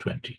20,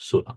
16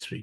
3,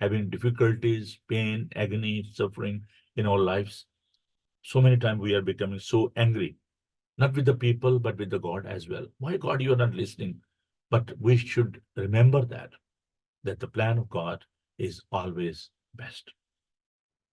having difficulties, pain, agony, suffering in our lives. So many times we are becoming so angry, not with the people, but with the God as well. Why, God, you are not listening? But we should remember that the plan of God is always best.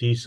30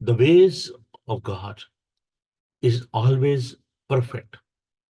The ways of God is always perfect,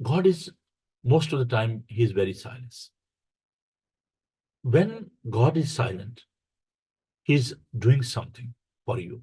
God is most of the time he is very silent. When God is silent, he is doing something for you.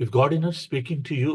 If God is not speaking to you,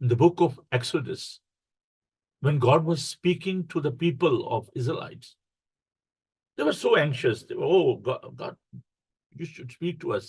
In the book of Exodus, when God was speaking to the people of Israelites, they were so anxious. They were, oh God, you should speak to us.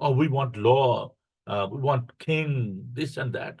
Oh, we want law, we want king, this and that.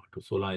8-16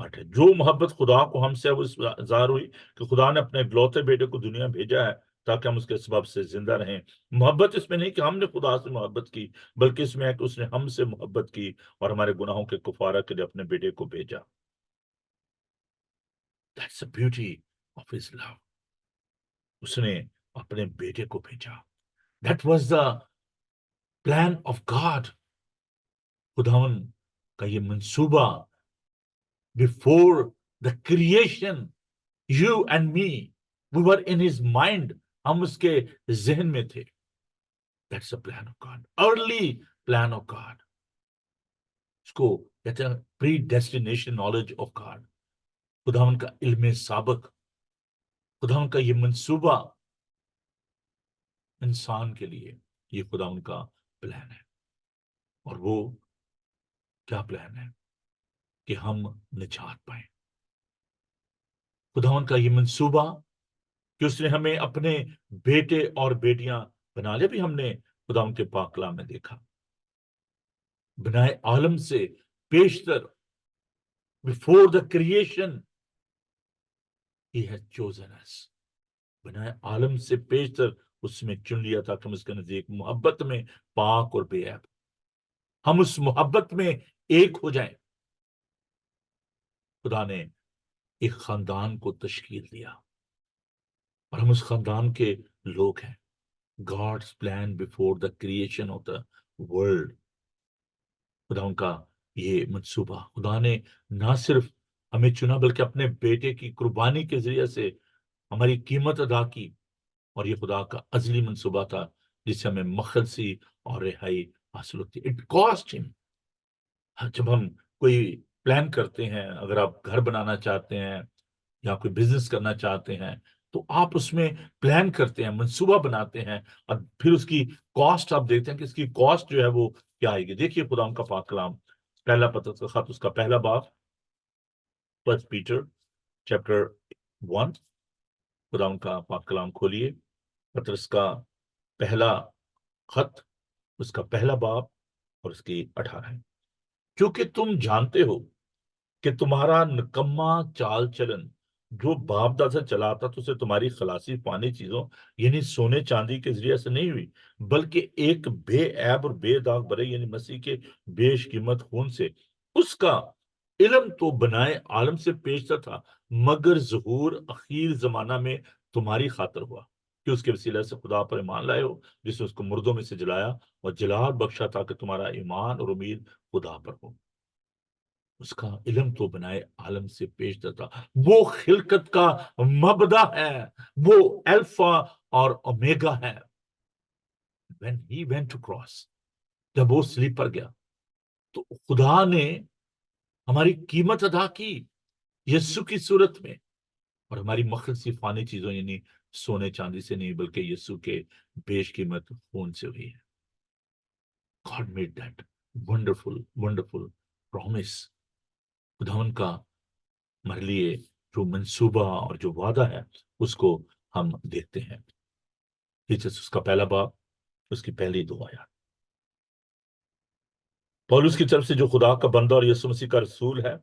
8 ہے۔ جو محبت خدا کو ہم سے اب اس ظاہر ہوئی کہ خدا نے اپنے اکلوتے بیٹے کو دنیا بھیجا ہے تاکہ ہم اس کے سبب سے زندہ رہیں۔ محبت اس میں نہیں کہ ہم نے خدا سے محبت کی، بلکہ اس میں ہے کہ اس نے ہم سے محبت کی اور ہمارے گناہوں کے کفارہ کے لیے اپنے بیٹے کو بھیجا۔ That's the beauty of his love۔ اس نے اپنے بیٹے کو بھیجا۔ That was the plan of God۔ خداون کا یہ منصوبہ before the creation، you and me، we were in his mind، ہم اس کے ذہن میں تھے۔ That's the plan of God، early plan of God۔ اس کو کہتے ہیں پری ڈیسٹینیشن نالج آف گاڈ، خداون کا علم سابق، خداون کا یہ منصوبہ انسان کے لیے، یہ خداون کا پلان ہے۔ اور وہ کیا پلان ہے؟ کہ ہم نجات پائیں۔ خداون کا یہ منصوبہ کہ اس نے ہمیں اپنے بیٹے اور بیٹیاں بنا لیا، بھی ہم نے خداون کے پاک کلام میں دیکھا۔ بنائے عالم سے پیشتر، before the creation he has chosen us۔ بنائے عالم سے پیشتر اس میں چن لیا تھا کہ ہم اس کے نزدیک محبت میں پاک اور بے عیب، ہم اس محبت میں ایک ہو جائیں۔ خدا نے ایک خاندان کو تشکیل دیا اور ہم اس خاندان کے لوگ ہیں۔ God's plan before the creation of the world۔ خدا ان کا یہ منصوبہ، خدا نے نہ صرف ہمیں چنا بلکہ اپنے بیٹے کی قربانی کے ذریعے سے ہماری قیمت ادا کی، اور یہ خدا کا ازلی منصوبہ تھا جس سے ہمیں مخلصی اور رہائی حاصل ہوتی۔ اٹ کاسٹ ہم۔ جب ہم کوئی پلان کرتے ہیں، اگر آپ گھر بنانا چاہتے ہیں یا کوئی بزنس کرنا چاہتے ہیں تو آپ اس میں پلان کرتے ہیں، منصوبہ بناتے ہیں، اور پھر اس کی کاسٹ آپ دیکھتے ہیں کہ اس کی کاسٹ جو ہے وہ کیا آئے گی۔ دیکھیے خدا ان کا پاک کلام، پہلا پترس کا خط، اس کا پہلا باب، فرسٹ پیٹر چیپٹر 1۔ خدا ان کا پاک کلام کھولیے، پترس کا پہلا خط، اس کا پہلا باب اور اس کی 18۔ کیونکہ تم جانتے ہو کہ تمہارا نکما چال چلن جو باپ دادا سے چلا آتا تو اسے تمہاری خلاصی فانی چیزوں یعنی سونے چاندی کے ذریعے سے نہیں ہوئی، بلکہ ایک بے عیب اور بے داغ برے یعنی مسیح کے بیش قیمت خون سے۔ اس کا علم تو بنائے عالم سے پیشتر تھا، مگر ظہور اخیر زمانہ میں تمہاری خاطر ہوا کہ اس کے وسیلہ سے خدا پر ایمان لائے ہو، جس نے اس کو مردوں میں سے جلایا اور جلال بخشا تاکہ تمہارا ایمان اور امید خدا پر ہو۔ اس کا علم تو بنائے عالم سے پیشتر تھا، وہ خلقت کا مبدا ہے، وہ الفا اور اومیگا ہے۔ when he went to cross، جب وہ صلیب پر گیا تو خدا نے ہماری قیمت ادا کی یسوع کی صورت میں، اور ہماری مخلصی فانی چیزوں یعنی سونے چاندی سے نہیں بلکہ یسوع کے بیش قیمت خون سے ہوئی ہے۔ God made that wonderful wonderful promise۔ خداوند کا ہمارے لیے جو منصوبہ اور جو وعدہ ہے اس کو ہم دیکھتے ہیں۔ اس کا پہلا باب، اس کی پہلی 2 آیات۔ پولس کی طرف سے جو خدا کا بندہ اور یسوع مسیح کا رسول ہے،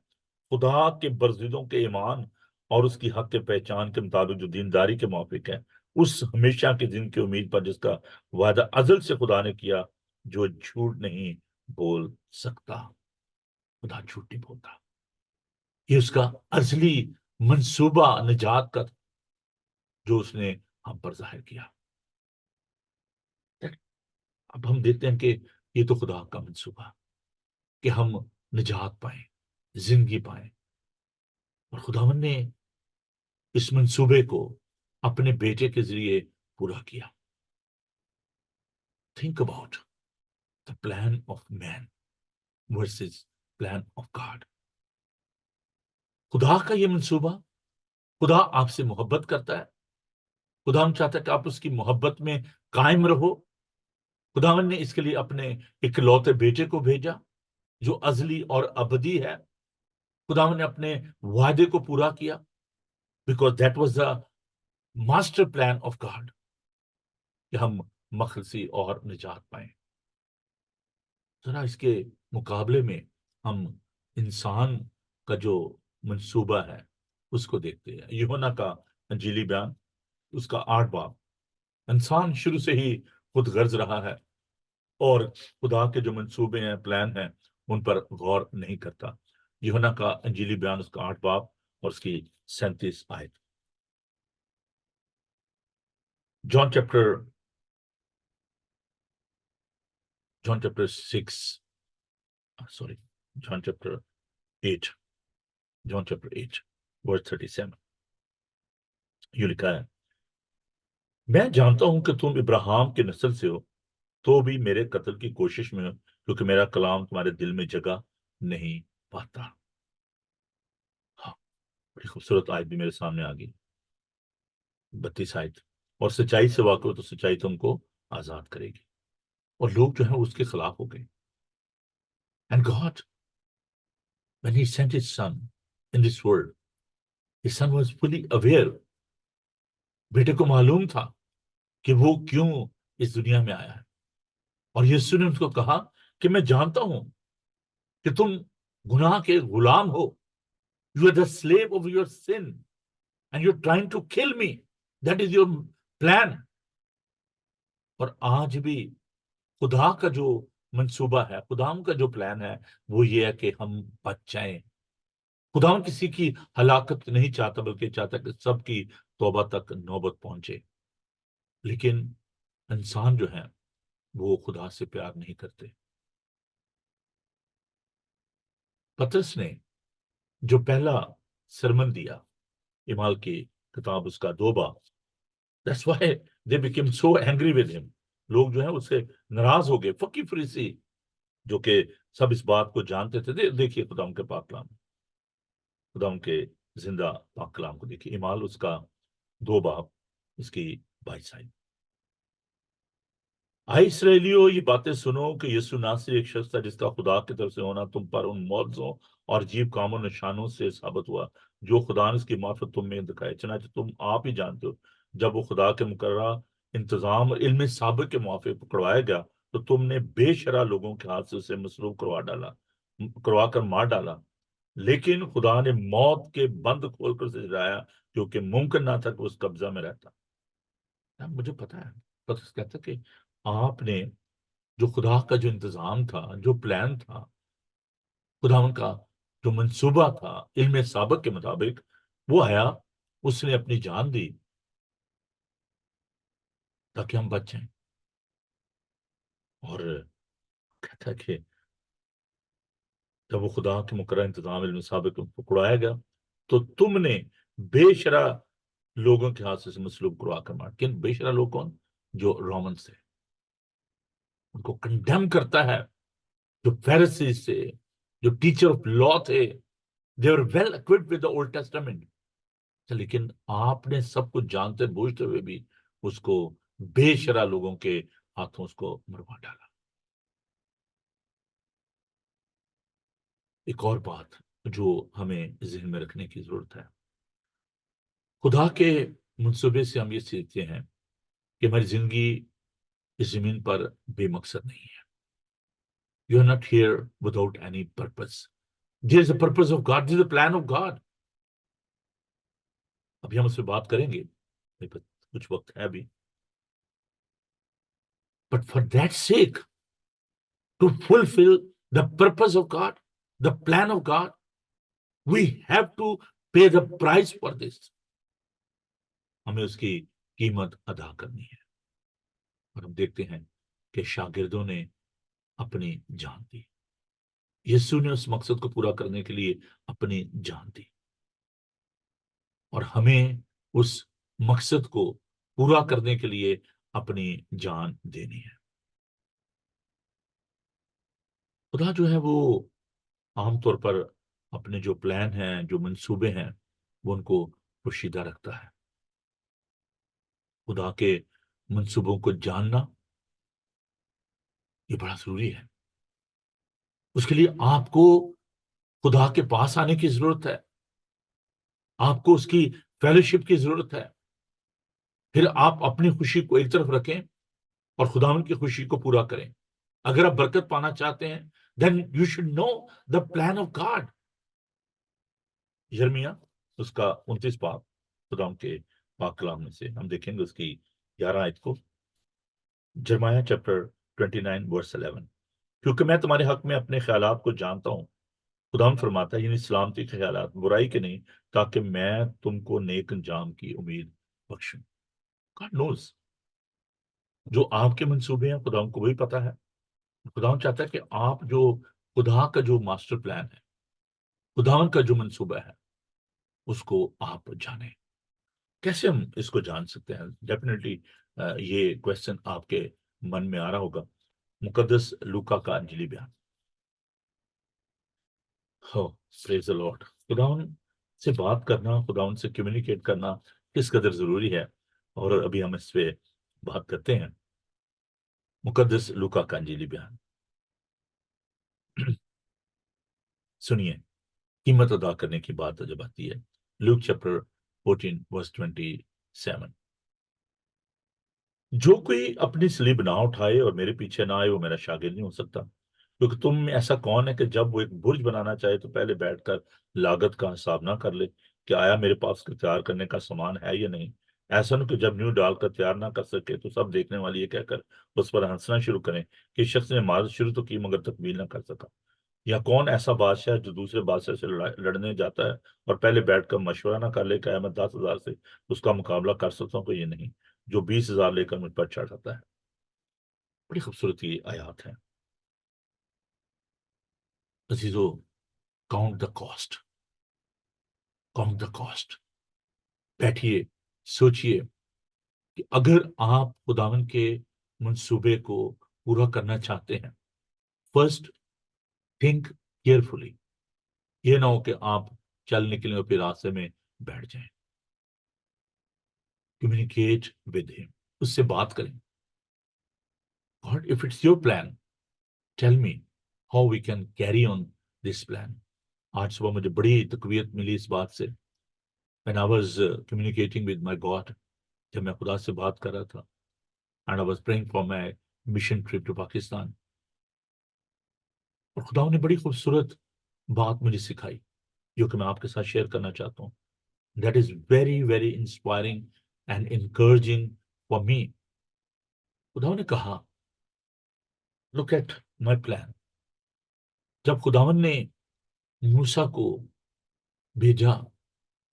خدا کے برزیدوں کے ایمان اور اس کی حق کے پہچان کے مطابق جو دینداری کے موافق ہے، اس ہمیشہ کے دن کی امید پر جس کا وعدہ ازل سے خدا نے کیا، جو جھوٹ نہیں بول سکتا۔ خدا جھوٹ نہیں بولتا۔ یہ اس کا ازلی منصوبہ نجات کا جو اس نے ہم پر ظاہر کیا۔ اب ہم دیکھتے ہیں کہ یہ تو خدا کا منصوبہ کہ ہم نجات پائیں، زندگی پائیں، اور خداوند نے اس منصوبے کو اپنے بیٹے کے ذریعے پورا کیا۔ Think about the plan of man versus plan of God۔ خدا کا یہ منصوبہ، خدا آپ سے محبت کرتا ہے، خدا ہم چاہتا ہے کہ آپ اس کی محبت میں قائم رہو۔ خداوند نے اس کے لیے اپنے اکلوتے بیٹے کو بھیجا جو ازلی اور ابدی ہے۔ خداوند نے اپنے وعدے کو پورا کیا because that was the master plan of God کہ ہم مخلصی اور نجات پائیں۔ ذرا اس کے مقابلے میں ہم انسان کا جو منصوبہ ہے اس کو دیکھتے ہیں۔ یوحنا کا انجیلی بیان اس کا 8 باب، انسان شروع سے ہی خود غرض رہا ہے اور خدا کے جو منصوبے ہیں، پلان ہیں، ان پر غور نہیں کرتا۔ یوحنا کا انجیلی بیان اس کا 8 باب اور اس کی 37 آیت۔ John chapter 6 sorry John chapter 8 John chapter 8 verse 37 یہ لکھا ہے، میں جانتا ہوں کہ تم ابراہیم کے نسل سے ہو، تو بھی میرے قتل کی کوشش میں ہو، کیونکہ میرا کلام تمہارے دل میں جگہ نہیں پاتا۔ ہاں، بڑی خوبصورت آیت بھی میرے سامنے آ گئی، 32 آیت۔ اور سچائی سے واقع ہو تو سچائی تم کو آزاد کرے گی، اور لوگ جو ہیں اس کے خلاف ہو گئے۔ And God, when he sent his son in this world, his son was fully aware، بیٹے کو معلوم تھا کہ وہ کیوں اس دنیا میں آیا ہے، اور یسوع نے اس کو کہا کہ میں جانتا ہوں کہ تم گناہ کے غلام ہو، you are the slave of your sin and you're trying to kill me, that is your plan۔ اور آج بھی خدا کا جو منصوبہ ہے، خدا کا جو پلان ہے، وہ یہ ہے کہ ہم بچ جائیں۔ خدا کسی کی ہلاکت نہیں چاہتا، بلکہ چاہتا کہ سب کی توبہ تک نوبت پہنچے۔ لیکن انسان جو ہے وہ خدا سے پیار نہیں کرتے۔ پطرس نے جو پہلا سرمن دیا، اعمال کی کتاب اس کا 2 باب، that's why they became so angry with him۔ لوگ جو ہیں اس سے ناراض ہو گئے، فقی فریسی جو کہ سب اس بات کو جانتے تھے۔ دیکھیے خدا ان کے پاک کلام، خدا ان کے زندہ پاک کلام کو دیکھیے، اعمال اس کا 2 باب اس کی 22 آیت۔ آئے اسرائیلیو، یہ باتیں سنو کہ یسوع ناصری ایک شخص تھا جس کا خدا کی طرف سے ہونا تم پر ان معجزوں اور عجیب کاموں نشانوں سے ثابت ہوا جو خدا نے اس کی معرفت تم میں دکھائے، چنانچہ تم آپ ہی جانتے ہو جب وہ خدا کے مقررہ انتظام اور علم سابق کے موافق پکڑوایا گیا تو تم نے بے شرح لوگوں کے ہاتھ سے اسے مصلوب کروا کر مار ڈالا، لیکن خدا نے موت کے بند کھول کر اسے جلایا، کیونکہ ممکن نہ تھا کہ اس قبضہ میں رہتا۔ مجھے پتا ہے، پترس کہتا کہ آپ نے جو خدا کا جو انتظام تھا، جو پلان تھا، خدا ان کا جو منصوبہ تھا علم سابق کے مطابق، وہ آیا، اس نے اپنی جان دی تاکہ ہم بچ جائیں۔ اور کہتا کہ جب وہ خدا کے مقررہ انتظام علم سابق کو پکڑایا گیا تو تم نے بے شرح لوگوں کے ہاتھ سے مصلوب کروا کر مار۔ کن بے شرح لوگ؟ کون؟ جو رومنس تھے، ان کو کنڈیم کرتا ہے، جو فیریسیز تھے، جو ٹیچر آف لا تھے، they were well equipped with the Old Testament۔ لیکن آپ نے سب کچھ جانتے بوجھتے ہوئے بھی اس کو بے شرح لوگوں کے ہاتھوں اس کو مروا ڈالا۔ ایک اور بات جو ہمیں ذہن میں رکھنے کی ضرورت ہے، خدا کے منصوبے سے ہم یہ سیکھتے ہیں کہ ہماری زندگی اس زمین پر بے مقصد نہیں ہے۔ You are not here without any purpose۔ There is a purpose of God, there is a plan of God۔ ابھی ہم اس پہ بات کریں گے، کچھ وقت ہے ابھی۔ But for that sake, to fulfill the purpose of God, the plan of God, we have to pay the price for this۔ ہمیں اس کی قیمت ادا کرنی ہے۔ اور ہم دیکھتے ہیں کہ شاگردوں نے اپنی جان دی، یسوع نے اس مقصد کو پورا کرنے کے لیے اپنی جان دی، اور ہمیں اس مقصد کو پورا کرنے کے لیے اپنی جان دینی ہے۔ خدا جو ہے وہ عام طور پر اپنے جو پلان ہیں، جو منصوبے ہیں، وہ ان کو پوشیدہ رکھتا ہے۔ خدا کے منصوبوں کو جاننا یہ بڑا ضروری ہے۔ اس کے لیے آپ کو خدا کے پاس آنے کی ضرورت ہے، آپ کو اس کی فیلوشپ کی ضرورت ہے۔ پھر آپ اپنی خوشی کو ایک طرف رکھیں اور خداوند کی خوشی کو پورا کریں۔ اگر آپ برکت پانا چاہتے ہیں then you should know the plan of God۔ یرمیا اس کا 29 باب خدا کے پاک کلام میں سے ہم دیکھیں گے اس کی 11 آیت کو. جرمیا چیپٹر 29 ورس 11. کیونکہ میں تمہارے حق میں اپنے خیالات کو جانتا ہوں، خدا فرماتا ہے، یعنی سلامتی کے خیالات، برائی کے نہیں، تاکہ میں تم کو نیک انجام کی امید بخشوں. God knows جو آپ کے منصوبے ہیں خدا کو وہی پتا ہے. خدا چاہتا ہے کہ آپ جو خدا کا جو ماسٹر پلان ہے، خدا کا جو منصوبہ ہے، اس کو آپ جانیں. کیسے ہم اس کو جان سکتے ہیں؟ ڈیفینیٹلی یہ کوشچن آپ کے من میں آ رہا ہوگا. مقدس لوکا کا انجیلی بیان. پریز دی لارڈ. خداوند سے بات کرنا، خداوند سے کمیونیکیٹ کرنا کس قدر ضروری ہے، اور ابھی ہم اس پہ بات کرتے ہیں. مقدس لوکا کا انجیلی بیان سنیے. قیمت ادا کرنے کی بات جب آتی ہے، لوک چیپٹر 14 ورس 27. جو کوئی اپنی صلیب نہ اٹھائے اور میرے پیچھے نہ آئے وہ میرا شاگرد نہیں ہو سکتا. کیونکہ تم میں ایسا کون ہے کہ جب وہ ایک برج بنانا چاہے تو پہلے بیٹھ کر لاگت کا حساب نہ کر لے کہ آیا میرے پاس تیار کرنے کا سامان ہے یا نہیں. ایسا نہ کہ جب نیو ڈال کر تیار نہ کر سکے تو سب دیکھنے والی یہ کہہ کر اس پر ہنسنا شروع کریں کہ اس شخص نے عمارت شروع تو کی مگر تکمیل نہ کر سکا. یا کون ایسا بادشاہ ہے جو دوسرے بادشاہ سے لڑنے جاتا ہے اور پہلے بیٹھ کر مشورہ نہ کر لے کہ میں 10,000 سے اس کا مقابلہ کر سکتا ہوں؟ کہ یہ نہیں جو 20,000 لے کر مجھ پر چڑھ جاتا ہے. بڑی خوبصورت یہ آیات ہیں. عزیزو، count the cost. Count the cost. بیٹھیے، سوچئے کہ اگر آپ خداوند کے منصوبے کو پورا کرنا چاہتے ہیں، فرسٹ تھنک کیئرفلی. یہ نہ ہو کہ آپ چل نکلیں اور پھر راستے میں بیٹھ جائیں. کمیونیکیٹ ود ہم. اس سے بات کریں. God, if it's your plan, tell me how we can carry on this plan. آج صبح مجھے بڑی تقویت ملی اس بات سے. When I was communicating with my God, جب میں خدا سے بات کر رہا تھا, and I was praying for my mission trip to Pakistan. اور خدا نے بڑی خوبصورت بات مجھے سکھائی جو کہ میں آپ کے ساتھ شیئر کرنا چاہتا ہوں. That is very, very inspiring and encouraging for me. خدا نے کہا, look at my plan. جب خداوند نے موسیٰ کو بھیجا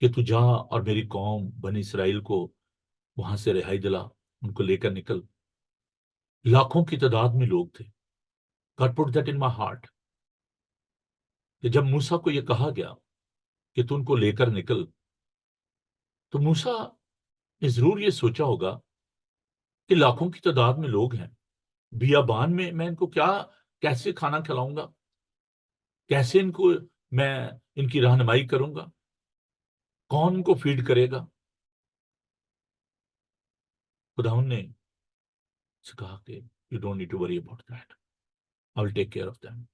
کہ تو جا اور میری قوم بنی اسرائیل کو وہاں سے رہائی دلا، ان کو لے کر نکل. لاکھوں کی تعداد میں لوگ تھے. God put that in my heart. کہ جب موسیٰ کو یہ کہا گیا کہ تو ان کو لے کر نکل، تو موسیٰ نے ضرور یہ سوچا ہوگا کہ لاکھوں کی تعداد میں لوگ ہیں، بیابان میں ان کو کیسے کھانا کھلاؤں گا، کیسے میں ان کی رہنمائی کروں گا، کون ان کو فیڈ کرے گا. خداوند نے کہا کہ you don't need to worry about that. I will take care of them.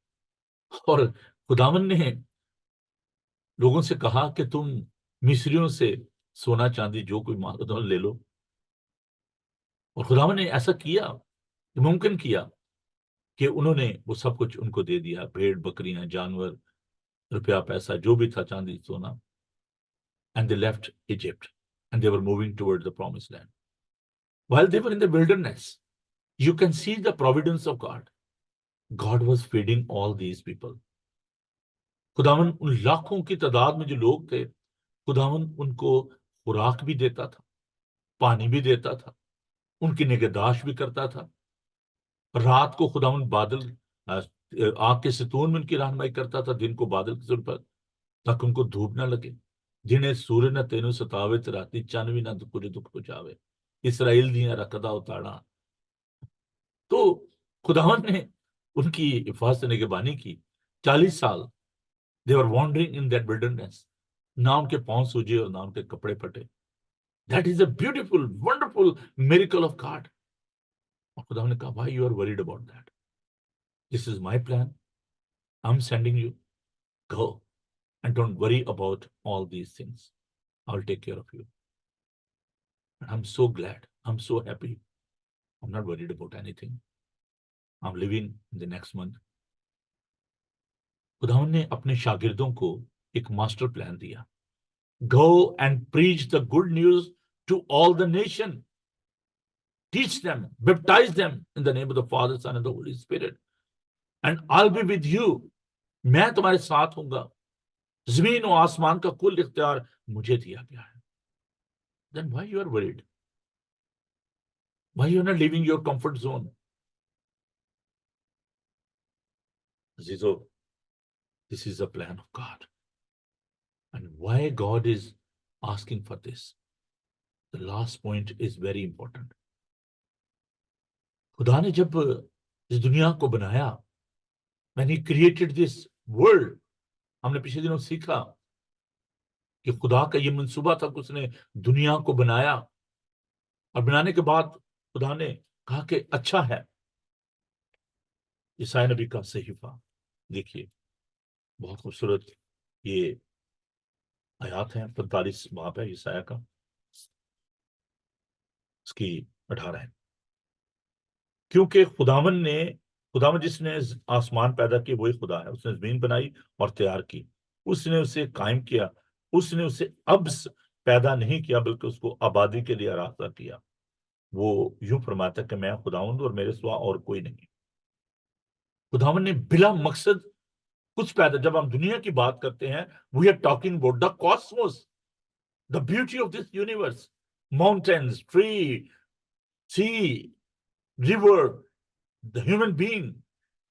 اور خداوند نے لوگوں سے کہا کہ تم مصریوں سے سونا چاندی جو کوئی مانگو لے لو. اور خداوند نے ایسا کیا، ممکن کیا کہ انہوں نے وہ سب کچھ ان کو دے دیا، بھیڑ بکریاں، جانور، روپیہ پیسہ جو بھی تھا، چاندی سونا. And they left Egypt and they were moving toward the promised land. While they were in the wilderness, you can see the providence of God. God was feeding all these people. خداوند ان لاکھوں کی تعداد میں جو لوگ تھے، خداوند ان کو خوراک بھی دیتا تھا، پانی بھی دیتا تھا، ان کی نگہداشت بھی کرتا تھا. رات کو خداوند بادل آگ کے ستون میں ان کی رہنمائی کرتا تھا، دن کو بادل کے سر پر، تاکہ ان کو دھوپ نہ لگے. جنہیں سورج نہ تینوں ستاوے تے راتی چانوی نہ کچھ دکھ پہنچاوے، اسرائیل دیاں رکھدا اتاڑا. تو خداوند نے ان کی حفاظت نگہبانی کی. 40 سال they were wandering in that wilderness. نہ ان کے پاؤں سوجے اور نہ ان کے کپڑے پھٹے. That is a beautiful, wonderful miracle of God. اور خداوند نے کہا, why you are worried about that? This is my plan. I'm sending you. Go and don't worry about all these things. I'll take care of you. And I'm so glad. I'm so happy. I'm not worried about anything. I'm living in the next month. خداوند نے اپنے شاگردوں کو ایک master plan دیا. Go and preach the good news to all the nation. Teach them, baptize them in the name of the Father, Son and the Holy Spirit. And I'll be with you. میں تمہارے ساتھ ہوں گا. زمین و آسمان کا کل اختیار مجھے دیا گیا ہے. Then why you are worried? Why you are not leaving your comfort zone? Azizo, this is the plan of God. And why God is asking for this? The last point is very important. خدا نے جب اس دنیا کو بنایا, when he created this world, ہم نے پچھلے دنوں سیکھا کہ خدا کا یہ منصوبہ تھا کہ اس نے دنیا کو بنایا, اور بنانے کے بعد خدا نے کہا کہ اچھا ہے. عیسائی نبی کا صحیفہ دیکھیے, بہت خوبصورت یہ آیات ہیں. 45 باب ہے عیسائی کا, اس کی 18 ہے. کیونکہ خداوند جس نے آسمان پیدا کی وہی خدا ہے. اس نے زمین بنائی اور تیار کی. اس نے اسے قائم کیا. اس نے اسے ابس پیدا نہیں کیا بلکہ اس کو آبادی کے لیے آراستہ کیا. وہ یوں فرماتا ہے کہ میں خداوند اور میرے سوا اور کوئی نہیں. خداوند نے بلا مقصد کچھ پیدا. جب ہم دنیا کی بات کرتے ہیں, we are talking about the cosmos, the beauty of this universe, mountains, tree, sea, river, the human being,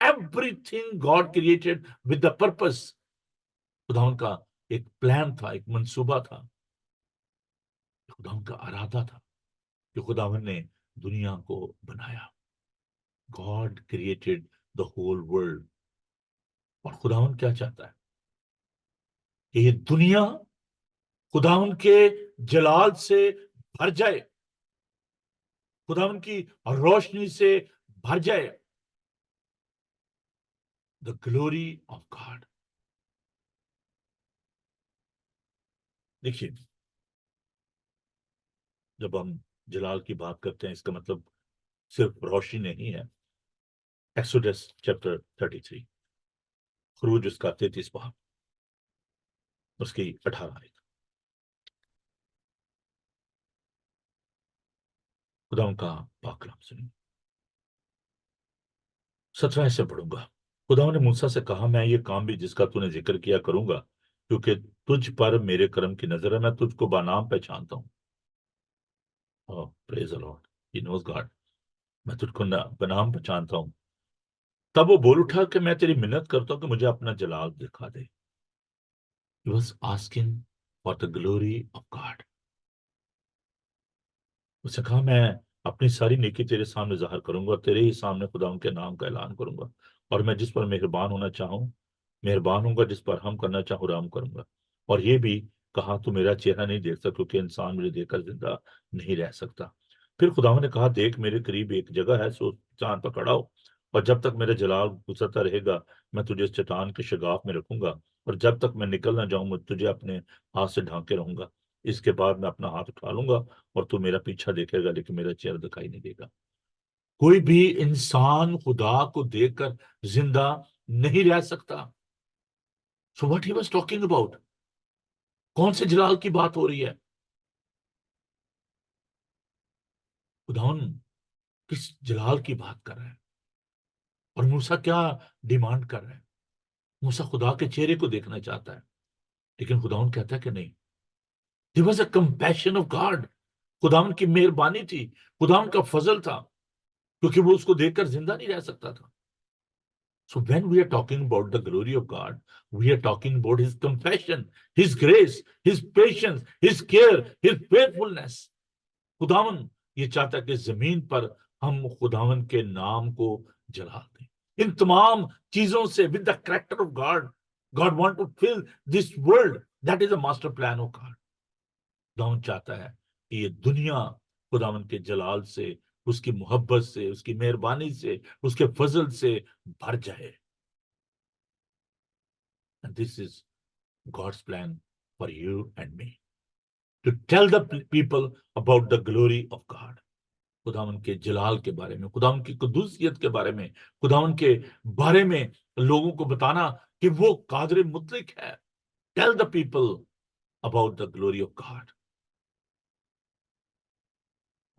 everything God created with the purpose. خداوند کا ایک پلان تھا, ایک منصوبہ تھا, خداوند کا ارادہ تھا کہ خداوند نے دنیا کو بنایا. God created the whole world. اور خداوند کیا چاہتا ہے کہ یہ دنیا خداوند کے جلال سے بھر جائے, خداوند کی روشنی سے بھر جائے. The glory of God. دیکھیے, جب ہم جلال کی بات کرتے ہیں اس کا مطلب صرف روشنی نہیں ہے. ایکسوڈس چیپٹر 33, خروج اس کا 33 باب, اس کی 18 آیت. خدا کا پاک کلام سنیں. 17 سے پڑھوں گا. خدا نے موسیٰ سے کہا, میں یہ کام بھی جس کا تو نے ذکر کیا کروں گا, کیونکہ تجھ پر میرے کرم کی نظر ہے. میں تجھ کو بنام پہچانتا ہوں. Praise the Lord. He knows God. میں تجھ کو بنام پہچانتا ہوں. تب وہ بول اٹھا کہ میں تیری منت کرتا ہوں کہ مجھے اپنا جلال دکھا دے. He was asking for the glory of God. اس نے کہا, میں اپنی ساری نیکی تیرے سامنے ظاہر کروں گا, اور تیرے ہی سامنے خدا ان کے نام کا اعلان کروں گا. اور میں جس پر مہربان ہونا چاہوں مہربان ہوں گا, جس پر ہم کرنا چاہوں رحم کروں گا. اور یہ بھی کہا, تو میرا چہرہ نہیں دیکھ سکتا, کیونکہ انسان مجھے دیکھ کر زندہ نہیں رہ سکتا. پھر خدا نے کہا, دیکھ میرے قریب ایک جگہ ہے, سو چاند پر کھڑا ہو, اور جب تک میرا جلال گزرتا رہے گا میں تجھے اس چٹان کے شگاف میں رکھوں گا, اور جب تک میں نکل نہ جاؤں میں تجھے اپنے ہاتھ سے ڈھانکے رہوں گا. اس کے بعد میں اپنا ہاتھ اٹھا لوں گا اور تو میرا پیچھا دیکھے گا, لیکن میرا چہرہ دکھائی نہیں دے گا. کوئی بھی انسان خدا کو دیکھ کر زندہ نہیں رہ سکتا. So what he was talking about? کون سے جلال کی بات ہو رہی ہے؟ خداوند کس جلال کی بات کر رہے ہیں؟ اور موسیٰ کیا ڈیمانڈ کر رہے ہیں؟ موسیٰ خدا کے چہرے کو دیکھنا چاہتا ہے, لیکن خداوند کہتا ہے کہ نہیں. There was a compassion of God. خداوند کی مہربانی تھی, خداوند کا فضل تھا, کیونکہ وہ اس کو دیکھ کر زندہ نہیں رہ سکتا تھا. So when we are talking about the glory of God, we are talking about His compassion, His grace, His patience, His care, His faithfulness. خداوند یہ چاہتا ہے کہ زمین پر ہم خداوند کے نام کو جلال دیں. ان تمام چیزوں سے with the character of God, God want to fill this world. That is a master plan of God. خداوند چاہتا ہے کہ یہ دنیا خداوند کے جلال سے, اس کی محبت سے, اس کی مہربانی سے, اس کے فضل سے بھر جائے. And this is God's plan for you and me. To tell the people about the glory of God. خداوند کے جلال کے بارے میں, خداوند کی قدوسیت کے بارے میں, خداوند کے بارے میں لوگوں کو بتانا کہ وہ قادر مطلق ہے, Tell the people about the glory of God.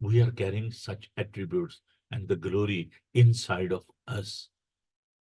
We are carrying such attributes and the glory inside of us.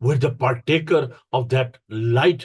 We're the partaker of that light.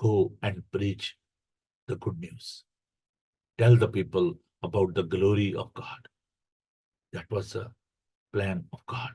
Go and preach the good news. Tell the people about the glory of God. That was the plan of God.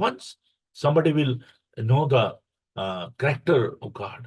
Once somebody will know the character of God,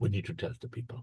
We need to tell the people.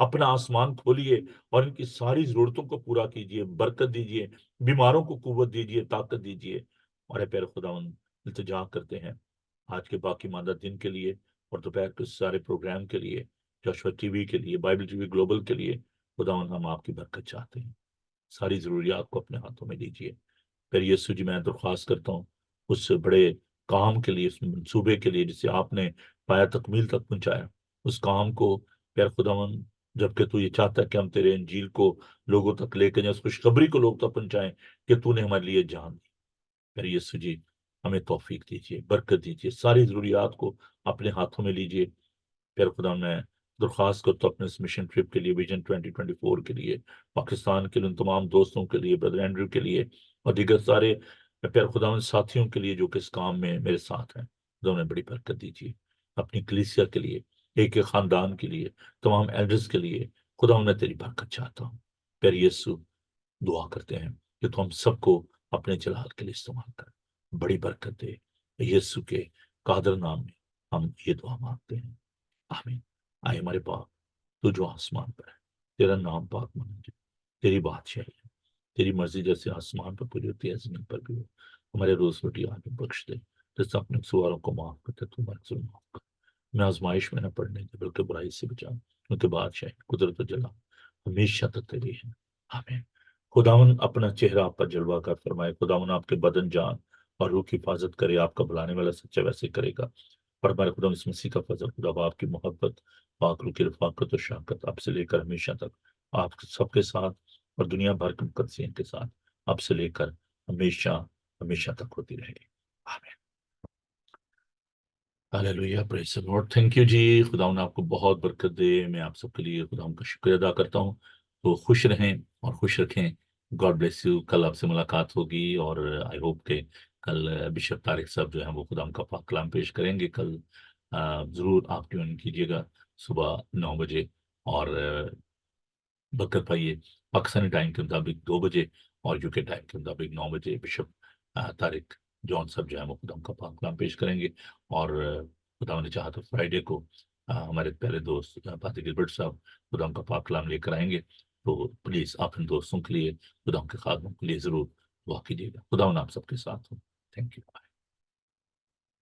اپنا آسمان کھولیے اور ان کی ساری ضرورتوں کو پورا کیجیے، برکت دیجیے، بیماروں کو قوت دیجیے، طاقت دیجیے۔ اور اے پیارے خداوند، التجا کرتے ہیں آج کے باقی ماندہ دن کے لیے اور دوپہر کے سارے پروگرام کے لیے، جوشوا ٹی وی کے لیے، بائبل ٹی وی گلوبل کے لیے۔ خداوند ہم آپ کی برکت چاہتے ہیں، ساری ضروریات کو اپنے ہاتھوں میں لیجیے۔ پھر یسوع جی میں درخواست کرتا ہوں اس بڑے کام کے لیے، اس منصوبے کے لیے جسے آپ نے پایا تکمیل تک پہنچایا، اس کام کو پیر خداوند، جبکہ تو یہ چاہتا ہے کہ ہم تیرے انجیل کو لوگوں تک لے کے جائیں، اس خوشخبری کو لوگ تک پہنچائیں کہ تو نے ہمارے لیے جان دی۔ پھر یسوع جی ہمیں توفیق دیجیے، برکت دیجیے، ساری ضروریات کو اپنے ہاتھوں میں لیجیے۔ پھر خدا میں درخواست کرتا ہوں اپنے اس مشن ٹرپ کے لیے، ویژن 2024 کے لیے، پاکستان کے لیے، ان تمام دوستوں کے لیے، بردر اینڈریو کے لیے اور دیگر سارے پیر خدا ساتھیوں کے لیے جو کہ اس کام میں میرے ساتھ ہیں۔ خدا میں بڑی برکت دیجیے، اپنی کلیسیا کے لیے، ایک ایک خاندان کے لیے، تمام ایلڈرز کے لیے۔ خدا میں تیری برکت چاہتا ہوں۔ پیر یسوع دعا کرتے ہیں کہ تو ہم سب کو اپنے جلال کے لیے استعمال کر، بڑی برکت دے۔ یسوع کے قادر نام میں ہم یہ دعا مانگتے ہیں، آمین۔ آئے ہمارے باپ تو جو آسمان پر ہے، تیرا نام پاک مانا جائے، تیری بادشاہی ہے، تیری مرضی جیسے آسمان پر پوری ہوتی ہے زمین پر بھی ہو۔ ہمارے روز روٹی آج ہمیں بخش دے، جیسے اپنے سوالوں کو معاف کرتے تو ہمارے ظلم معاف کر۔ میں آزمائش میں نہ پڑنے دے بلکہ برائی سے بچا، کیونکہ بادشاہی، قدرت و جلال ہمیشہ تک تیری ہے، آمین۔ خداون اپنا چہرہ آپ پر جلوہ کر فرمائے، خداون آپ کے بدن، جان اور روح کی حفاظت کرے، آپ کا بلانے والا سچا ویسے کرے گا۔ اور ہمارے خدا اس مسیح کا فضل، خدا باپ کی محبت، پاک روح کی رفاقت اور شفقت آپ سے لے کر ہمیشہ تک آپ سب کے ساتھ اور دنیا بھر کے مقدسین کے ساتھ اب سے لے کر ہمیشہ ہمیشہ تک ہوتی رہے گی، آمین۔ ہاللیلویہ، پریز دی لارڈ۔ تھینک یو جی، خداوند آپ کو بہت برکت دے۔ میں آپ سب کے لیے خداوند کا شکریہ ادا کرتا ہوں۔ تو خوش رہیں اور خوش رکھیں۔ God bless you. کل آپ سے ملاقات ہوگی اور آئی ہوپ کہ کل بشپ طارق صاحب جو ہیں وہ خداوند کا پاک کلام پیش کریں گے۔ کل ضرور آپ ٹیون کیجیے گا صبح 9 بجے، اور برکت پائیے۔ پاکستانی ٹائم کے مطابق 2 بجے اور یو کے ٹائم کے مطابق 9 بجے بشپ طارق جون صاحب جو ہیں وہ خدا کا پاک کلام پیش کریں گے۔ اور خدا نے چاہا تو فرائیڈے کو ہمارے پہلے دوست پادری گلبرٹ صاحب خدا کا پاک کلام لے کر آئیں گے۔ تو پلیز آپ ان دوستوں کے لیے، خدا کے خادموں کے لیے ضرور دعا کیجیے گا۔ خدا آپ سب کے ساتھ ہوں۔ Thank you.